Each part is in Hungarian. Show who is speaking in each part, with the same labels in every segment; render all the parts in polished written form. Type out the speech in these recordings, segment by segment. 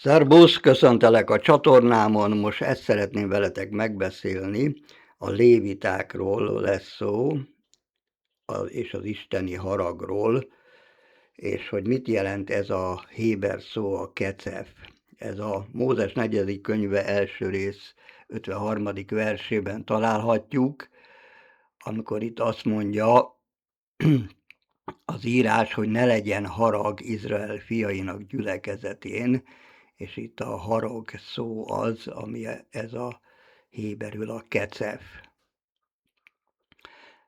Speaker 1: Szerbusz, köszöntelek a csatornámon, most ezt szeretném veletek megbeszélni, a lévitákról lesz szó, és az isteni haragról, és hogy mit jelent ez a héber szó, a kecef. Ez a Mózes 4. könyve első rész 53. versében találhatjuk, amikor itt azt mondja az írás, hogy ne legyen harag Izrael fiainak gyülekezetén, és itt a harag szó az, ami ez a héberül a kecef.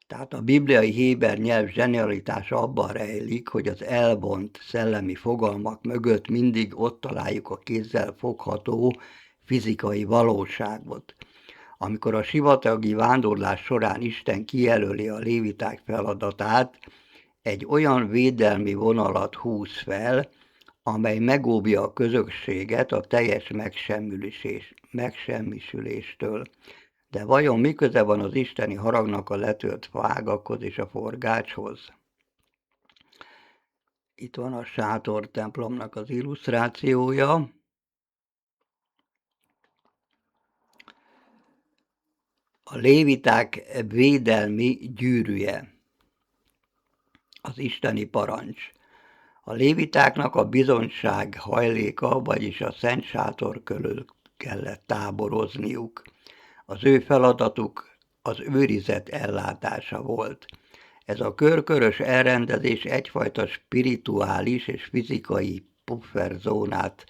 Speaker 1: Tehát a bibliai héber nyelv zsenialitása abban rejlik, hogy az elvont szellemi fogalmak mögött mindig ott találjuk a kézzel fogható fizikai valóságot. Amikor a sivatagi vándorlás során Isten kijelöli a léviták feladatát, egy olyan védelmi vonalat húz fel, amely megóvja a közösséget a teljes megsemmisüléstől. De vajon mi köze van az isteni haragnak a letört faágakhoz és a forgácshoz? Itt van a sátor templomnak az illusztrációja. A léviták védelmi gyűrűje, az isteni parancs. A lévitáknak a bizonyság hajléka, vagyis a szent sátor körül kellett táborozniuk. Az ő feladatuk az őrizet ellátása volt. Ez a körkörös elrendezés egyfajta spirituális és fizikai pufferzónát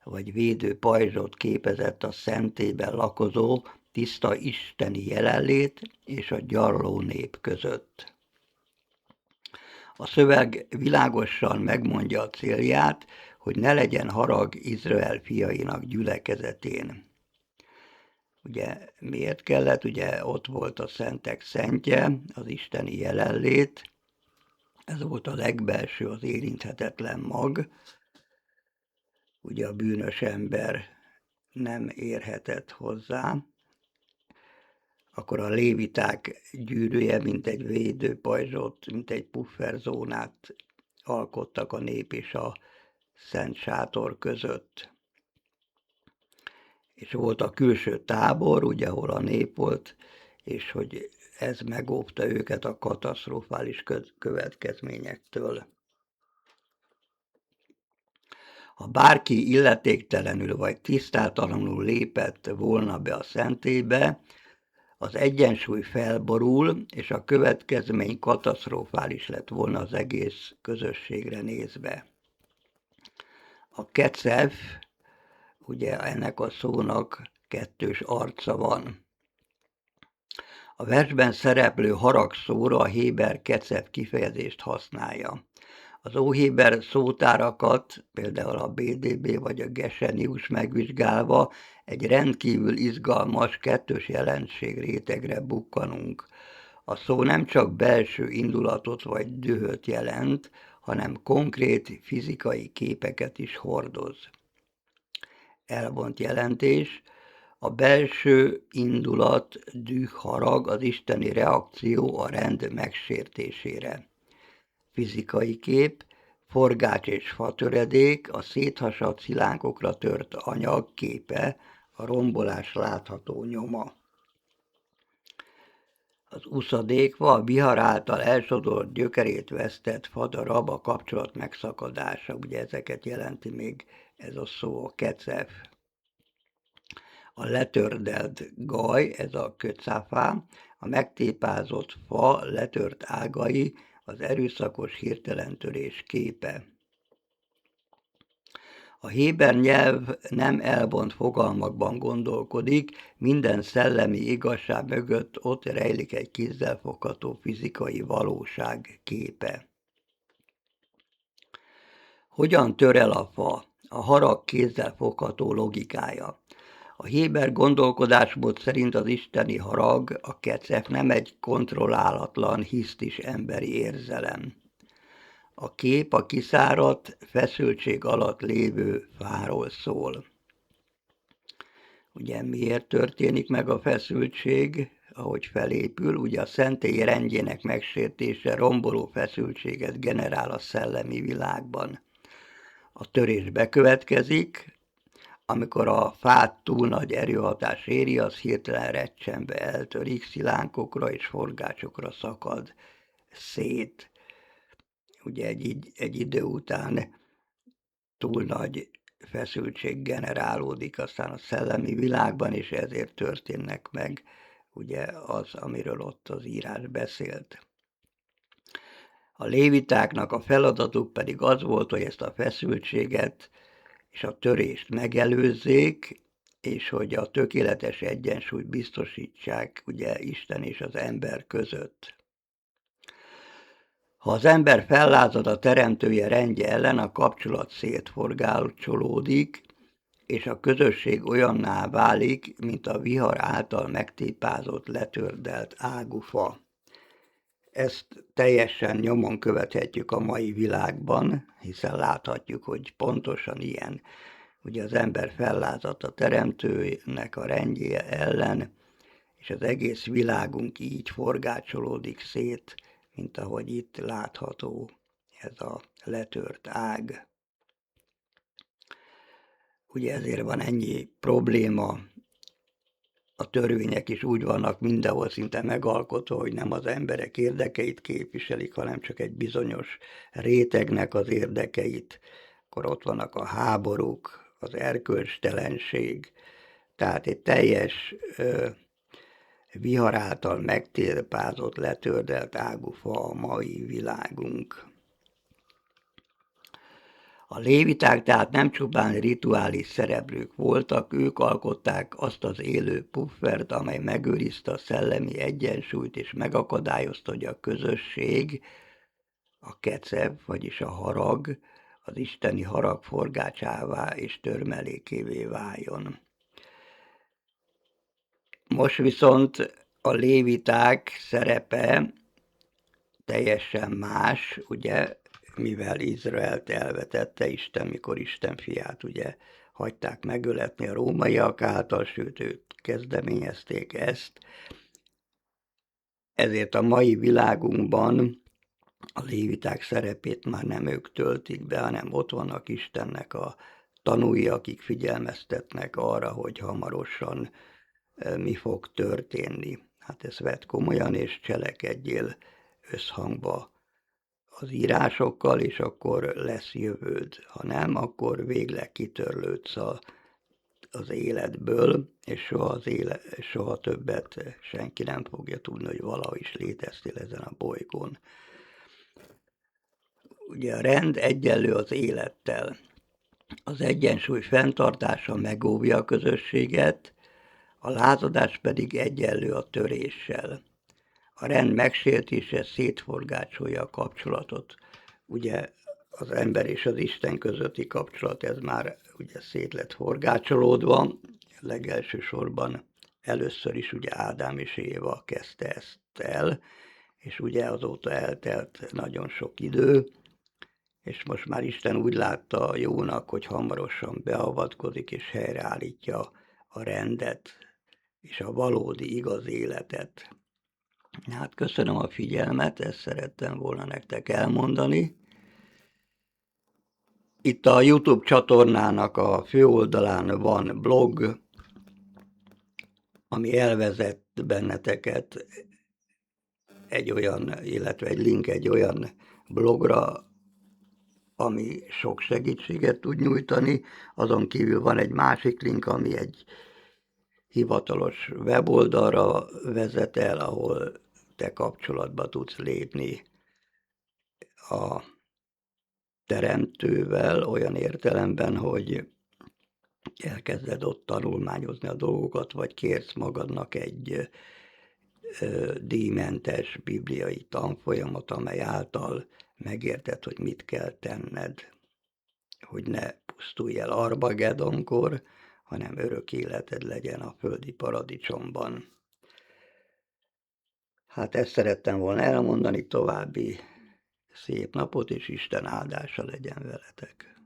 Speaker 1: vagy védő pajzsot képezett a szentében lakozó, tiszta isteni jelenlét és a gyarló nép között. A szöveg világosan megmondja a célját, hogy ne legyen harag Izrael fiainak gyülekezetén. Ugye miért kellett? Ugye ott volt a szentek szentje, az isteni jelenlét, ez volt a legbelső, az érinthetetlen mag. Ugye a bűnös ember nem érhetett hozzá. Akkor a léviták gyűrűje, mint egy védőpajzsot, mint egy pufferzónát alkottak a nép és a szent sátor között. És volt a külső tábor, ugye, ahol a nép volt, és hogy ez megóvta őket a katasztrofális következményektől. Ha bárki illetéktelenül vagy tisztátalanul lépett volna be a szentélybe, az egyensúly felborul, és a következmény katasztrofális lett volna az egész közösségre nézve. A kecef, ugye ennek a szónak kettős arca van. A versben szereplő harag szóra a héber kecef kifejezést használja. Az óhéber szótárakat, például a BDB vagy a Gesenius megvizsgálva egy rendkívül izgalmas kettős jelenség rétegre bukkanunk. A szó nem csak belső indulatot vagy dühöt jelent, hanem konkrét fizikai képeket is hordoz. Elvont jelentés: a belső indulat, düh, harag az isteni reakció a rend megsértésére. Fizikai kép: forgács és fatöredék, a széthasadt szilánkokra tört anyag képe, a rombolás látható nyoma. Az uszadékva, a vihar által elsodort, gyökerét vesztett fadarab, a kapcsolat megszakadása, ugye ezeket jelenti még ez a szó, a kecef. A letördelt gaj, ez a kötszáfá, a megtépázott fa letört ágai, az erőszakos hirtelen törés képe. A héber nyelv nem elvont fogalmakban gondolkodik, minden szellemi igazság mögött ott rejlik egy kézzelfogható fizikai valóság képe. Hogyan tör el a fa? A harag kézzelfogható logikája. A héber gondolkodásmód szerint az isteni harag, a kecef nem egy kontrollálatlan, hisztis emberi érzelem. A kép a kiszáradt, feszültség alatt lévő fáról szól. Ugye miért történik meg a feszültség, ahogy felépül? Ugye a szentély rendjének megsértése romboló feszültséget generál a szellemi világban. A törés bekövetkezik, amikor a fát túl nagy erőhatás éri, az hirtelen recsenbe eltörik, szilánkokra és forgácsokra szakad szét. Ugye egy idő után túl nagy feszültség generálódik aztán a szellemi világban, és ezért történnek meg ugye az, amiről ott az írás beszélt. A lévitáknak a feladatuk pedig az volt, hogy ezt a feszültséget és a törést megelőzzék, és hogy a tökéletes egyensúlyt biztosítsák ugye Isten és az ember között. Ha az ember fellázad a teremtője rendje ellen, a kapcsolat szétforgácsolódik, és a közösség olyanná válik, mint a vihar által megtépázott, letördelt águfa. Ezt teljesen nyomon követhetjük a mai világban, hiszen láthatjuk, hogy pontosan ilyen. Ugye az ember fellázadt a teremtőnek a rendje ellen, és az egész világunk így forgácsolódik szét, mint ahogy itt látható ez a letört ág. Ugye ezért van ennyi probléma, a törvények is úgy vannak mindenhol szinte megalkotva, hogy nem az emberek érdekeit képviselik, hanem csak egy bizonyos rétegnek az érdekeit. Akkor ott vannak a háborúk, az erkölcstelenség, tehát egy teljes vihar által megtérpázott, letördelt águfa a mai világunk. A léviták tehát nem csupán rituális szereplők voltak, ők alkották azt az élő puffert, amely megőrizte a szellemi egyensúlyt és megakadályozta, hogy a közösség, a kecev, vagyis a harag, az isteni harag forgácsává és törmelékévé váljon. Most viszont a léviták szerepe teljesen más, ugye, mivel Izraelt elvetette Isten, mikor Isten fiát ugye hagyták megöletni a rómaiak által, sőt őt kezdeményezték ezt. Ezért a mai világunkban a léviták szerepét már nem ők töltik be, hanem ott vannak Istennek a tanúi, akik figyelmeztetnek arra, hogy hamarosan mi fog történni. Hát ezt vedd komolyan, és cselekedjél összhangba az írásokkal, és akkor lesz jövőd. Ha nem, akkor végleg kitörlődsz az életből, és soha többet senki nem fogja tudni, hogy valaha is léteztél ezen a bolygón. Ugye a rend egyenlő az élettel. Az egyensúly fenntartása megóvja a közösséget, a lázadás pedig egyenlő a töréssel. A rend megsértése szétforgácsolja a kapcsolatot. Ugye az ember és az Isten közötti kapcsolat, ez már ugye szét lett forgácsolódva, legelső sorban először is ugye Ádám és Éva kezdte ezt el, és ugye azóta eltelt nagyon sok idő, és most már Isten úgy látta jónak, hogy hamarosan beavatkozik és helyreállítja a rendet és a valódi igaz életet. Hát köszönöm a figyelmet, ezt szerettem volna nektek elmondani. Itt a YouTube csatornának a főoldalán van blog, ami elvezet benneteket illetve egy link egy olyan blogra, ami sok segítséget tud nyújtani. Azon kívül van egy másik link, ami egy hivatalos weboldalra vezet el, ahol te kapcsolatba tudsz lépni a teremtővel, olyan értelemben, hogy elkezded ott tanulmányozni a dolgokat, vagy kérsz magadnak egy díjmentes bibliai tanfolyamot, amely által megérted, hogy mit kell tenned, hogy ne pusztulj el Armagedonkor, hanem örök életed legyen a földi paradicsomban. Hát ezt szerettem volna elmondani, további szép napot, és Isten áldása legyen veletek.